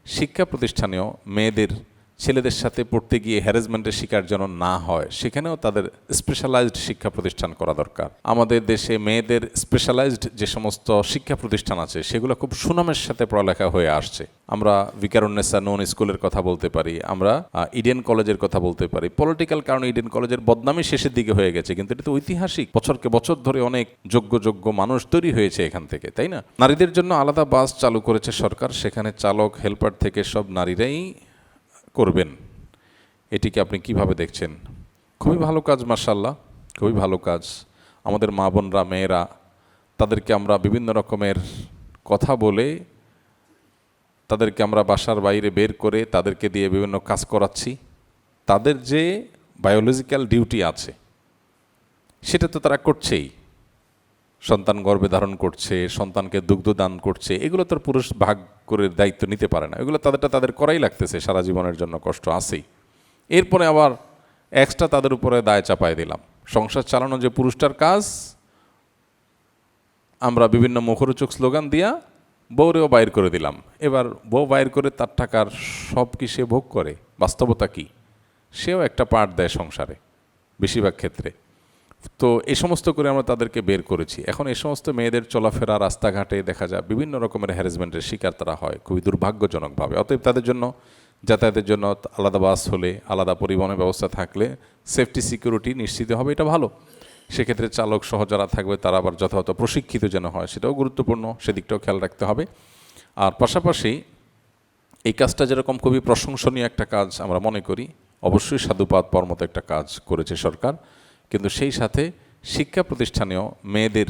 শিক্ষা প্রতিষ্ঠানেও মেয়েদের ছেলেদের সাথে পড়তে গিয়ে হ্যারাসমেন্টের শিকার যেন না হয়, সেখানেও তাদের স্পেশালাইজড শিক্ষা প্রতিষ্ঠান করা দরকার। আমাদের দেশে মেয়েদের স্পেশালাইজড যে সমস্ত শিক্ষা প্রতিষ্ঠান আছে সেগুলো খুব সুনামের সাথে পড়ালেখা হয়ে আসছে। আমরা ভিকারুন্নেসা নন স্কুলের কথা বলতে পারি, আমরা ইডেন কলেজের কথা বলতে পারি। পলিটিক্যাল কারণে ইডেন কলেজের বদনামি শেষের দিকে হয়ে গেছে, কিন্তু এটা তো ঐতিহাসিক, বছরকে বছর ধরে অনেক যোগ্য মানুষ তৈরি হয়েছে এখান থেকে, তাই না? নারীদের জন্য আলাদা বাস চালু করেছে সরকার, সেখানে চালক হেল্পার থেকে সব নারীরাই করবেন। এটিকে আপনি কিভাবে দেখছেন? খুবই ভালো কাজ, মাশাআল্লাহ, খুবই ভালো কাজ। আমাদের মা বোনরা, মেয়েরা, তাদেরকে আমরা বিভিন্ন রকমের কথা বলে, তাদেরকে আমরা বাসার বাইরে বের করে তাদেরকে দিয়ে বিভিন্ন কাজ করাচ্ছি। তাদের যে বায়োলজিক্যাল ডিউটি আছে সেটা তো তারা করছেই। সন্তান গর্ভে ধারণ করছে, সন্তানকে দুগ্ধ দান করছে, এগুলো তো পুরুষ ভাগ করে দায়িত্ব নিতে পারে না। এগুলো তাদের করাই লাগতেছে, সারা জীবনের জন্য কষ্ট আছেই। এরপরে আবার এক্সট্রা তাদের উপরে দায় চাপায় দিলাম। সংসার চালানো যে পুরুষটার কাজ, আমরা বিভিন্ন মুখরোচক স্লোগান দিয়া বউরেও বাইর করে দিলাম। এবার বউ বাইর করে তার টাকার সব কি সে ভোগ করে? বাস্তবতা কি? সেও একটা পার্ট দেয় সংসারে বেশিরভাগ ক্ষেত্রে। তো এই সমস্ত করে আমরা তাদেরকে বের করেছি। এখন এই সমস্ত মেয়েদের চলাফেরা, রাস্তাঘাটে দেখা যায় বিভিন্ন রকমের হ্যারাসমেন্টের শিকার তারা হয়, খুবই দুর্ভাগ্যজনকভাবে। অতএব তাদের জন্য যাতায়াতের জন্য আলাদা বাস হলে, আলাদা পরিবহনের ব্যবস্থা থাকলে সেফটি সিকিউরিটি নিশ্চিত হবে, এটা ভালো। সেক্ষেত্রে চালক সহ যারা থাকবে তারা আবার যথাযথ প্রশিক্ষিত যেন হয়, সেটাও গুরুত্বপূর্ণ, সেদিকটাও খেয়াল রাখতে হবে। আর পাশাপাশি এই কাজটা যেরকম খুবই প্রশংসনীয় একটা কাজ আমরা মনে করি, অবশ্যই সাধুবাদ পাওয়ার মতো একটা কাজ করেছে সরকার, কিন্তু সেই সাথে শিক্ষা প্রতিষ্ঠানেও মেয়েদের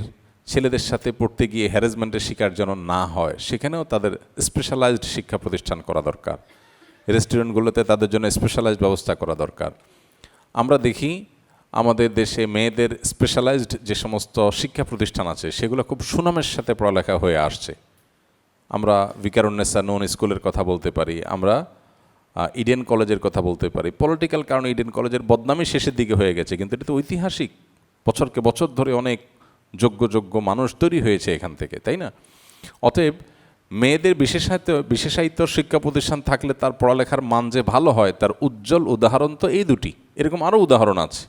ছেলেদের সাথে পড়তে গিয়ে হ্যারাসমেন্টের শিকার যেন না হয়, সেখানেও তাদের স্পেশালাইজড শিক্ষা প্রতিষ্ঠান করা দরকার। রেস্টুরেন্টগুলোতে তাদের জন্য স্পেশালাইজড ব্যবস্থা করা দরকার। আমরা দেখি আমাদের দেশে মেয়েদের স্পেশালাইজড যে সমস্ত শিক্ষা প্রতিষ্ঠান আছে সেগুলো খুব সুনামের সাথে পড়ালেখা হয়ে আসছে। আমরা ভিকারুন্নেসা নন স্কুলের কথা বলতে পারি, আমরা ইডেন কলেজের কথা বলতে পারি। পলিটিক্যাল কারণে ইডেন কলেজের বদনামি শেষের দিকে হয়ে গেছে, কিন্তু এটা তো ঐতিহাসিক, বছরকে বছর ধরে অনেক যোগ্য মানুষ তৈরি হয়েছে এখান থেকে, তাই না? অতএব মেয়েদের বিশেষায়িত শিক্ষা প্রতিষ্ঠান থাকলে তার পড়ালেখার মান যে ভালো হয়, তার উজ্জ্বল উদাহরণ তো এই দুটি, এরকম আরও উদাহরণ আছে।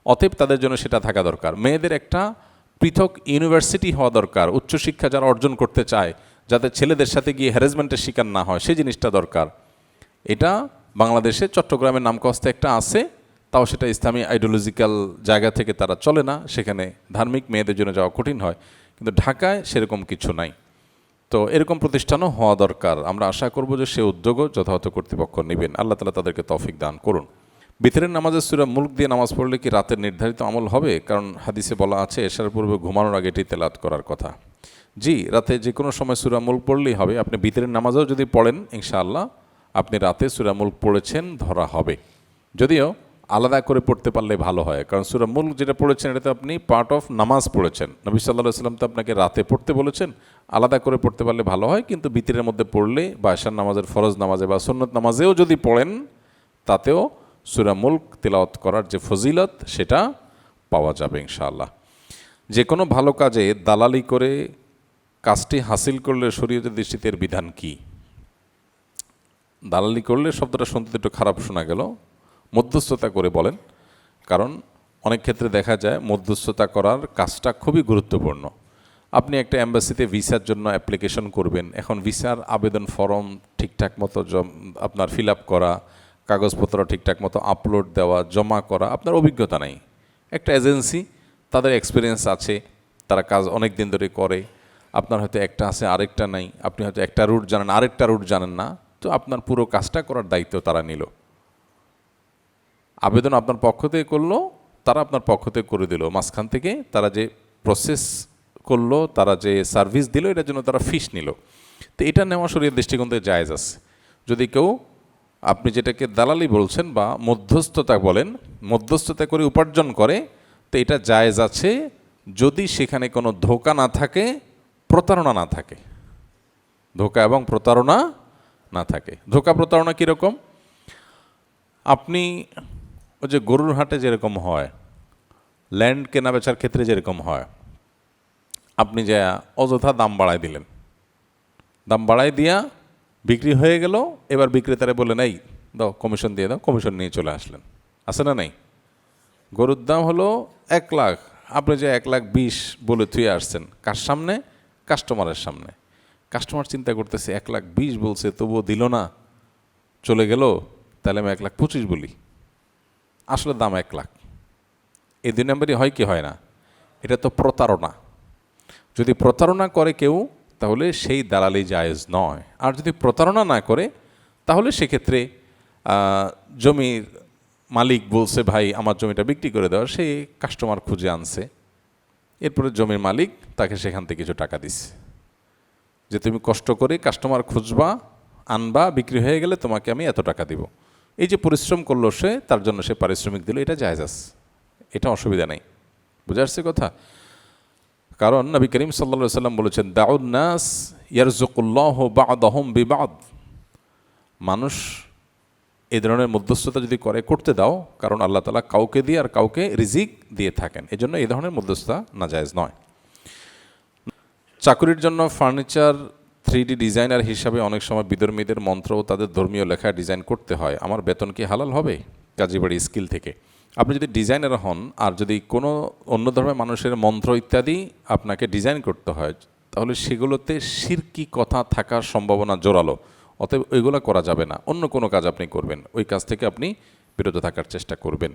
অতএব তাদের জন্য সেটা থাকা দরকার। মেয়েদের একটা পৃথক ইউনিভার্সিটি হওয়া দরকার, উচ্চশিক্ষা যারা অর্জন করতে চায়, যাতে ছেলেদের সাথে গিয়ে হ্যারাসমেন্টের শিকার না হয়, সেই জিনিসটা দরকার। এটা বাংলাদেশে চট্টগ্রামের নামকাস্তে একটা আছে, তাও সেটা ইসলামী আইডিওলজিক্যাল জায়গা থেকে তারা চলে না, সেখানে ধার্মিক মেয়েদের জন্য যাওয়া কঠিন হয়। কিন্তু ঢাকায় সেরকম কিছু নাই। তো এরকম প্রতিষ্ঠানও হওয়া দরকার। আমরা আশা করব যে সে উদ্যোগও যথাযথ কর্তৃপক্ষ নেবেন। আল্লাহ তাআলা তাদেরকে তৌফিক দান করুন। বিতরের নামাজের সূরা মুলক দিয়ে নামাজ পড়লে কি রাতের নির্ধারিত আমল হবে? কারণ হাদিসে বলা আছে এশার পূর্বে ঘুমানোর আগে এটি তেলাওয়াত করার কথা। জি, রাতে যে কোনো সময় সূরা মুলক পড়লেই হবে। আপনি বিতরের নামাজও যদি পড়েন, ইনশাআল্লাহ আপনি রাতে সূরা মুলক পড়েছেন ধরা হবে। যদিও আলাদা করে পড়তে পারলে ভালো হয়, কারণ সূরা মুলক যেটা পড়েছেন এটা তো আপনি পার্ট অফ নামাজ পড়েছেন। নবী সাল্লাল্লাহু আলাইহি ওয়াসাল্লাম তো আপনাকে রাতে পড়তে বলেছেন, আলাদা করে পড়তে পারলে ভালো হয়। কিন্তু বিতরের মধ্যে পড়লে বা এশার নামাজের ফরজ নামাজে বা সুন্নত নামাজেও যদি পড়েন, তাতেও সূরা মুলক তিলাওয়াত করার যে ফজিলত সেটা পাওয়া যাবে ইনশাআল্লাহ। যে কোনো ভালো কাজে দালালি করে কাজটি হাসিল করলে শরীয়তের দৃষ্টিতে এর বিধান কি? দালালি করলে শব্দটা শুনতে একটু খারাপ শোনা গেল, মধ্যস্থতা করে বলেন। কারণ অনেক ক্ষেত্রে দেখা যায় মধ্যস্থতা করার কাজটা খুবই গুরুত্বপূর্ণ। আপনি একটা অ্যাম্বাসিতে ভিসার জন্য অ্যাপ্লিকেশন করবেন, এখন ভিসার আবেদন ফর্ম ঠিকঠাক মতো আপনার ফিল আপ করা, কাগজপত্র ঠিকঠাক মতো আপলোড দেওয়া, জমা করা, আপনার অভিজ্ঞতা নাই। একটা এজেন্সি, তাদের এক্সপিরিয়েন্স আছে, তারা কাজ অনেক দিন ধরে করে, আপনার হয়তো একটা আছে আরেকটা নাই, আপনি হয়তো একটা রুট জানেন আরেকটা রুট জানেন না, তো আপনার পুরো কাজটা করার দায়িত্ব তারা নিল। আবেদন আপনার পক্ষ থেকে করলো, তারা আপনার পক্ষ থেকে করে দিল, মাঝখান থেকে তারা যে প্রসেস করলো, তারা যে সার্ভিস দিল, এটার জন্য তারা ফিস নিল। তো এটা নেওয়া শরীয়তের দৃষ্টিকোণ থেকে জায়েজ আছে। যদি কেউ, আপনি যেটাকে দালালি বলছেন বা মধ্যস্থতা বলেন, মধ্যস্থতা করে উপার্জন করে, তো এটা জায়েজ আছে যদি সেখানে কোনো ধোঁকা না থাকে, প্রতারণা না থাকে। ধোঁকা এবং প্রতারণা না থাকে। ধোঁকা প্রতারণা কীরকম? আপনি ওই যে গরুর হাটে যেরকম হয়, ল্যান্ড কেনা বেচার ক্ষেত্রে যেরকম হয়, আপনি যা অযথা দাম বাড়ায় দিলেন, দাম বাড়ায় দিয়া বিক্রি হয়ে গেল, এবার বিক্রেতারা বললেন এই দাও কমিশন দিয়ে দাও, কমিশন নিয়ে চলে আসলেন। আছে না নাই? গরুর দাম হলো 1,00,000, আপনি যে 1,20,000 বলে থুয়ে আসছেন কার সামনে? কাস্টমারের সামনে। কাস্টমার চিন্তা করতেছে 1,20,000 বলছে তবুও দিল না, চলে গেল, তাহলে আমি 1,25,000 বলি, আসলে দাম 1,00,000। এই 2 নম্বরই হয় কি হয় না? এটা তো প্রতারণা। যদি প্রতারণা করে কেউ তাহলে সেই দালালি জায়েজ নয়। আর যদি প্রতারণা না করে তাহলে সেক্ষেত্রে জমির মালিক বলছে ভাই আমার জমিটা বিক্রি করে দেওয়া, সেই কাস্টমার খুঁজে আনছে, এরপরে জমির মালিক তাকে সেখান থেকে কিছু টাকা দিচ্ছে যে তুমি কষ্ট করে কাস্টমার খুঁজবা, আনবা, বিক্রি হয়ে গেলে তোমাকে আমি এত টাকা দিব। এই যে পরিশ্রম করলো সে, তার জন্য সে পারিশ্রমিক দিল, এটা জায়েজ আছে, এটা অসুবিধা নেই। বুঝে আসছে কথা? কারণ নবী করিম সাল্লাল্লাহু আলাইহি ওয়াসাল্লাম বলেছেন দাউন নাস ইয়ারযুকুল্লাহু বা'দাহুম বিবা'দ, মানুষ এই ধরনের মধ্যস্থতা যদি করতে দাও, কারণ আল্লাহ তাআলা কাউকে দিয়ে আর কাউকে রিজিক দিয়ে থাকেন, এজন্য এই ধরনের মধ্যস্থতা নাজায়েজ নয়। চাকুরির জন্য ফার্নিচার 3D ডিজাইনার হিসাবে অনেক সময় বিধর্মীদের মন্ত্র ও তাদের ধর্মীয় লেখা ডিজাইন করতে হয়, আমার বেতন কি হালাল হবে? কাজীবাড়ি স্কিল থেকে। আপনি যদি ডিজাইনার হন আর যদি কোনো অন্য ধর্মের মানুষের মন্ত্র ইত্যাদি আপনাকে ডিজাইন করতে হয়, তাহলে সেগুলোতে শিরকি কথা থাকার সম্ভাবনা জোরালো, অতএব ওইগুলো করা যাবে না। অন্য কোনো কাজ আপনি করবেন, ওই কাজ থেকে আপনি বিরত থাকার চেষ্টা করবেন।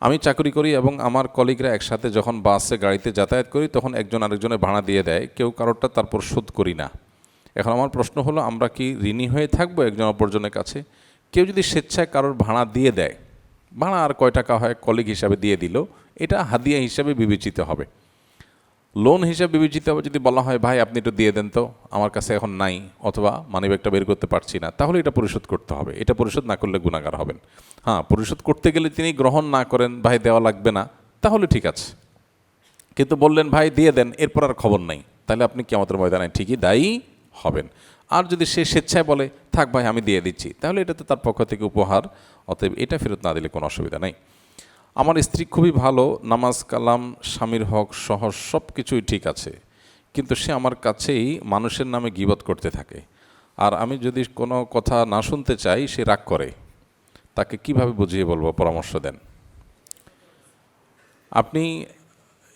আমি চাকরি করি এবং আমার কলিগরা একসাথে যখন বাসে গাড়িতে যাতায়াত করি তখন একজন আরেকজনের ভাড়া দিয়ে দেয়, কেউ কারোরটা তারপর শোধ করি না। এখন আমার প্রশ্ন হলো, আমরা কি ঋণী হয়ে থাকবো একজন অপরজনের কাছে? কেউ যদি স্বেচ্ছায় কারোর ভাড়া দিয়ে দেয়, ভাড়া আর কয় টাকা হয় কলিগ হিসাবে দিয়ে দিল, এটা হাদিয়া হিসাবে বিবেচিত হবে। লোন হিসাবে বিবেচিত হবে যদি বলা হয় ভাই আপনি একটু দিয়ে দেন তো, আমার কাছে এখন নাই, অথবা মানিব্যাগটা বের করতে পারছি না, তাহলে এটা পরিশোধ করতে হবে। এটা পরিশোধ না করলে গুনাহগার হবেন। হ্যাঁ, পরিশোধ করতে গেলে তিনি গ্রহণ না করেন, ভাই দেওয়া লাগবে না, তাহলে ঠিক আছে। কিন্তু বললেন ভাই দিয়ে দেন, এরপর আর খবর নাই, তাহলে আপনি কিয়ামতের ময়দানে ঠিকই দায়ী হবেন। আর যদি সে স্বেচ্ছায় বলে থাক ভাই আমি দিয়ে দিচ্ছি, তাহলে এটা তো তার পক্ষ থেকে উপহার, অতএব এটা ফেরত না দিলে কোনো অসুবিধা নেই। আমার স্ত্রী খুবই ভালো, নামাজ কালাম স্বামীর হক সহ সব কিছুই ঠিক আছে, কিন্তু সে আমার কাছেই মানুষের নামে গীবত করতে থাকে, আর আমি যদি কোনো কথা না শুনতে চাই সে রাগ করে, তাকে কিভাবে বুঝিয়ে বলবো, পরামর্শ দেন। আপনি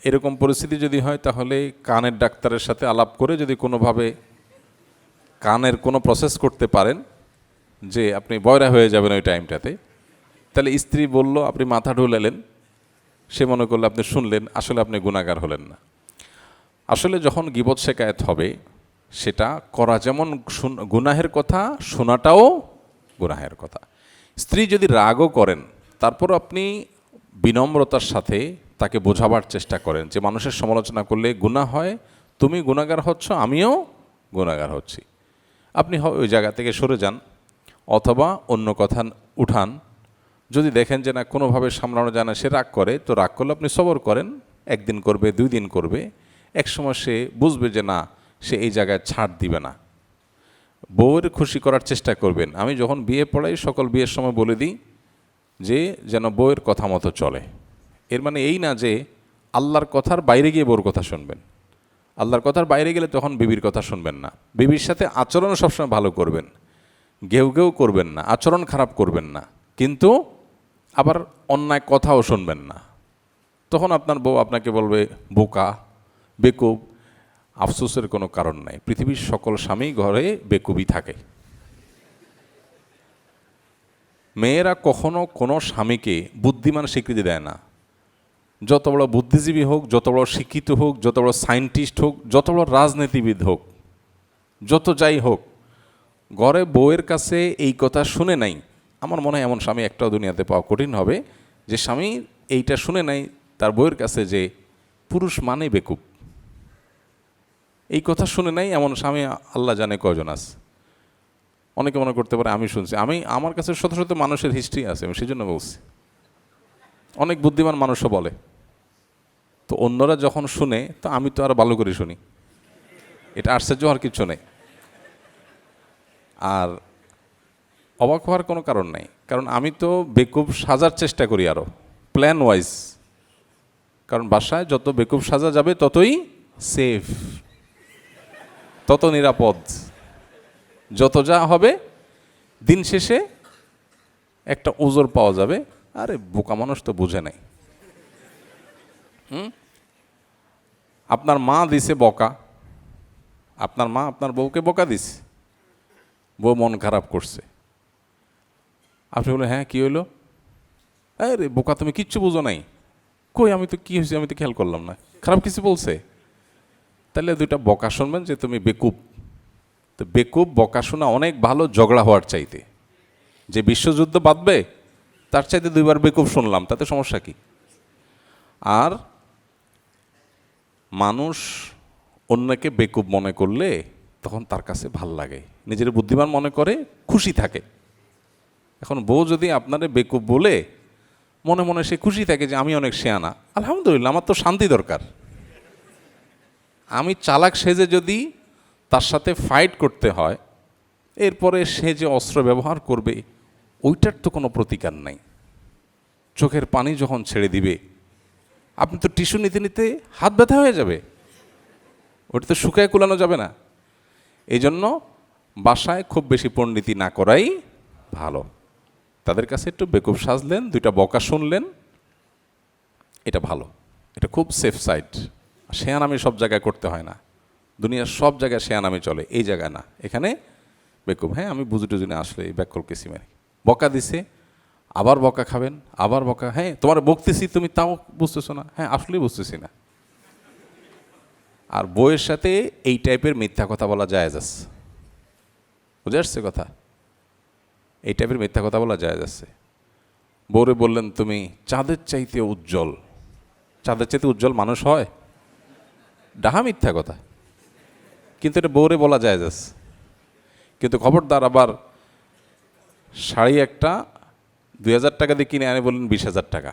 এরকম পরিস্থিতি যদি হয় তাহলে কানের ডাক্তারের সাথে আলাপ করে যদি কোনোভাবে কানের কোনো প্রসেস করতে পারেন যে আপনি বয়রা হয়ে যাবেন ওই টাইমটাতে, তাহলে স্ত্রী বলল আপনি মাথা ঢুলালেন, সে মনে করলে আপনি শুনলেন, আসলে আপনি গুনাহগার হলেন না। আসলে যখন গীবত শেকায়েত হবে সেটা করা যেমন গুনাহের কথা, শোনাটাও গুনাহের কথা। স্ত্রী যদি রাগও করেন তারপর আপনি বিনম্রতার সাথে তাকে বোঝাবার চেষ্টা করেন যে মানুষের সমালোচনা করলে গুনাহ হয়, তুমি গুনাহগার হচ্ছ, আমিও গুনাহগার হচ্ছি, আপনি ওই জায়গা থেকে সরে যান অথবা অন্য কথা উঠান। যদি দেখেন যে না কোনোভাবে সামলানো যায় না, সে রাগ করে, তো রাগ করলে আপনি সবর করেন, 1 দিন করবে, 2 দিন করবে, একসময় সে বুঝবে যে না সে এই জায়গায় ছাড় দিবে না। বউয়ের খুশি করার চেষ্টা করবেন। আমি যখন বিয়ে পড়াই সকল বিয়ের সময় বলে দিই যে যেন বউয়ের কথা মতো চলে। এর মানে এই না যে আল্লাহর কথার বাইরে গিয়ে বউর কথা শুনবেন, আল্লাহর কথার বাইরে গেলে তখন বিবির কথা শুনবেন না। বিবির সাথে আচরণ সবসময় ভালো করবেন, ঘেউ ঘেউ করবেন না, আচরণ খারাপ করবেন না, কিন্তু আবার অন্যায় কথাও শুনবেন না। তখন আপনার বউ আপনাকে বলবে বোকা, বেকুব। আফসোসের কোনো কারণ নাই, পৃথিবীর সকল স্বামী ঘরে বেকুবই থাকে। মেয়েরা কখনো কোনো স্বামীকে বুদ্ধিমান স্বীকৃতি দেয় না, যত বড় বুদ্ধিজীবী হোক, যত বড় শিক্ষিত হোক, যত বড় সায়েন্টিস্ট হোক, যত বড় রাজনীতিবিদ হোক, যত যাই হোক, ঘরে বউয়ের কাছে এই কথা শুনে নাই, আমার মনে হয় এমন স্বামী একটাও দুনিয়াতে পাওয়া কঠিন হবে যে স্বামী এইটা শুনে নাই তার বউয়ের কাছে যে পুরুষ মানে বেকুব। এই কথা শুনে নাই এমন স্বামী আল্লাহ জানে কয়জন আছে। অনেকে মনে করতে পারে আমি শুনছি, আমার কাছে শত শত মানুষের হিস্ট্রি আছে, আমি সেই জন্য বলছি। অনেক বুদ্ধিমান মানুষও বলে, তো অন্যরা যখন শুনে তো আমি তো আরো ভালো করে শুনি, এটা আশ্চর্য হওয়ার কিছু নেই। আর অবাক হওয়ার কোনো কারণ নাই, কারণ আমি তো বেকুব সাজার চেষ্টা করি আরও প্ল্যান ওয়াইজ, কারণ বাসায় যত বেকুব সাজা যাবে ততই সেফ, তত নিরাপদ। যত যা হবে দিন শেষে একটা ওজোর পাওয়া যাবে। আরে বোকা মানুষ তো বুঝে নাই। আপনার মা দিছে বকা, আপনার মা আপনার বউকে বকা দিছে, বউ মন খারাপ করছে, আপনি বলে হ্যাঁ কি হইলো, আরে বোকা তুমি কিচ্ছু বুঝো নাই, কই আমি তো কি হয়েছে আমি তো খেয়াল করলাম না, খারাপ কিছু বলছে। তাহলে দুইটা বকা শুনবেন যে তুমি বেকুব। তো বেকুব বকা শোনা অনেক ভালো ঝগড়া হওয়ার চাইতে। যে বিশ্বযুদ্ধ বাঁধবে তার চাইতে দুইবার বেকুব শুনলাম, তাতে সমস্যা কি? আর মানুষ অন্যকে বেকুব মনে করলে তখন তার কাছে ভাল লাগে, নিজের বুদ্ধিমান মনে করে, খুশি থাকে। এখন বউ যদি আপনারে বেকুব বলে মনে মনে সে খুশি থাকে যে আমি অনেক শেয়ানা, আলহামদুলিল্লাহ, আমার তো শান্তি দরকার। আমি চালাক সেজে যদি তার সাথে ফাইট করতে হয়, এরপরে সে যে অস্ত্র ব্যবহার করবে ওইটার তো কোনো প্রতিকার নাই। চোখের পানি যখন ছেড়ে দিবে আপনি তো টিস্যু নিতে নিতে হাত ব্যথা হয়ে যাবে, ওটা তো শুকায় কুলানো যাবে না। এই জন্য বাসায় খুব বেশি পণ্ডিতি না করাই ভালো। তাদের কাছে একটু বেকুব সাজলেন, দুইটা বকা শুনলেন, এটা ভালো, এটা খুব সেফ সাইড। শেয়ানামি সব জায়গায় করতে হয় না, দুনিয়ার সব জায়গায় শেয়ানামি চলে, এই জায়গায় না। এখানে বেকুব, হ্যাঁ আমি বুঝি টুঝি না, আসলে এই ব্যাকল কেসি মারি, বকা দিছে আবার বকা খাবেন, আবার বকা, হ্যাঁ তোমার বকতেছি তুমি তাও বুঝতেছো না, হ্যাঁ আসলেই বুঝতেছি না। আর বউয়ের সাথে এই টাইপের মিথ্যা কথা বলা জায়েজ আছে, বুঝে আসছে কথা? এই টাইপের মিথ্যা কথা বলা জায়েজ আছে। বউরে বললেন তুমি চাঁদের চাইতে উজ্জ্বল, চাঁদের চাইতে উজ্জ্বল মানুষ হয়? ডাহা মিথ্যা কথা, কিন্তু এটা বউরে বলা জায়েজ আছে। কিন্তু খবরদার আবার শাড়ি একটা 2000 টাকা দিয়ে কিনে আনে বললেন 20,000 টাকা,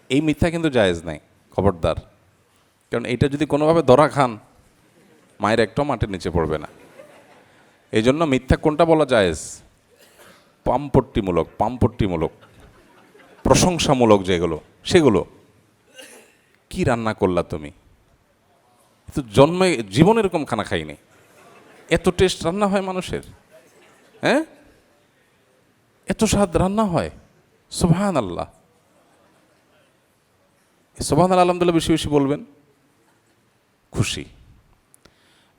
এই মিথ্যা কিন্তু জায়েজ নাই, খবরদার। কারণ এটা যদি কোনোভাবে ধরা খান মায়ের একটাও মাটির নিচে পড়বে না। এই জন্য মিথ্যা কোনটা বলা জায়েজ? পামপট্টিমূলক প্রশংসামূলক যেগুলো, সেগুলো। কি রান্না করলা তুমি, তো জন্মে জীবন এরকম খানা খাইনি, এত টেস্ট রান্না হয় মানুষের, হ্যাঁ এত স্বাদ রান্না হয়, সুবহানাল্লাহ। সুবহানাল্লাহ আলহামদুলিল্লাহ বেশি বেশি বলবেন, খুশি।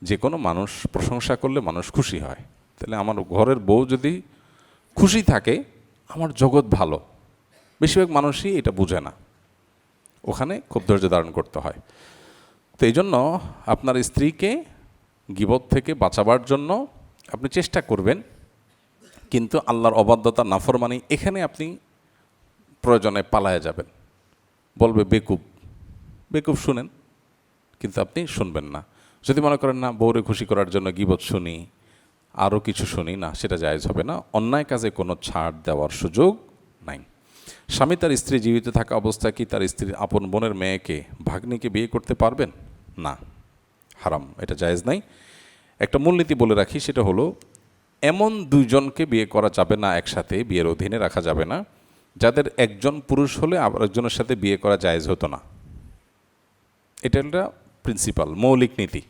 যে কোনো মানুষ প্রশংসা করলে মানুষ খুশি হয়। তাহলে আমার ঘরের বউ যদি খুশি থাকে আমার জগৎ ভালো। বেশিরভাগ মানুষই এটা বুঝে না, ওখানে খুব ধৈর্য ধারণ করতে হয়। তো এই জন্য আপনার স্ত্রীকে গীবত থেকে বাঁচাবার জন্য আপনি চেষ্টা করবেন, কিন্তু আল্লাহর অবাধ্যতা নাফরমানি এখানে আপনি প্রয়োজনে পালায়ে যাবেন। বলবে বেকুব শুনেন, কিন্তু আপনি শুনবেন না। যদি মনে করেন না বউরে খুশি করার জন্য গীবত শুনি, আরও কিছু শুনি, না সেটা জায়েজ হবে না। অন্যায় কাজে কোনো ছাড় দেওয়ার সুযোগ নাই। স্বামী তার স্ত্রী জীবিত থাকা অবস্থায় কি তার স্ত্রীর আপন বোনের মেয়েকে, ভাগ্নিকে বিয়ে করতে পারবেন? না, হারাম, এটা জায়েজ নাই। একটা মূলনীতি বলে রাখি, সেটা হলো এমন দুইজনকে বিয়ে করা যাবে না, একসাথে বিয়ের অধীনে রাখা যাবে না, যাদের একজন পুরুষ হলে আবার একজনের সাথে বিয়ে করা জায়েজ হতো না। এটা একটা প্রিন্সিপাল, মৌলিক নীতি।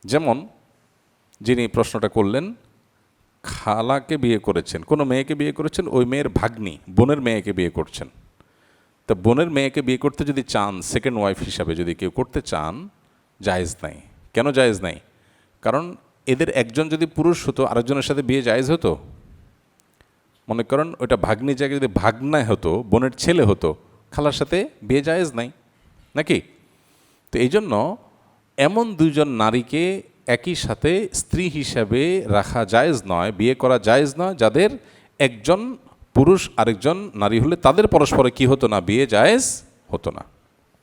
যেমন যিনি প্রশ্নটা করলেন, খালাকে বিয়ে করেছেন, কোনো মেয়েকে বিয়ে করেছেন, ওই মেয়ের ভাগ্নি বোনের মেয়েকে বিয়ে করছেন। তা বোনের মেয়েকে বিয়ে করতে যদি চান, সেকেন্ড ওয়াইফ হিসাবে যদি কেউ করতে চান, জায়েজ নাই। কেন জায়েজ নাই? কারণ এদের একজন যদি পুরুষ হতো আরেকজনের সাথে বিয়ে জায়েজ হতো? মনে করেন ওইটা ভাগ্নি জায়গায় যদি ভাগনায় হতো, বোনের ছেলে হতো, খালার সাথে বিয়ে জায়েজ নাই নাকি? তো এই জন্য এমন দুইজন নারীকে একই সাথে স্ত্রী হিসাবে রাখা জায়েজ নয়, বিয়ে করা জায়েজ নয়, যাদের একজন পুরুষ আরেকজন নারী হলে তাদের পরস্পরে কি হতো না, বিয়ে জায়েজ হতো না।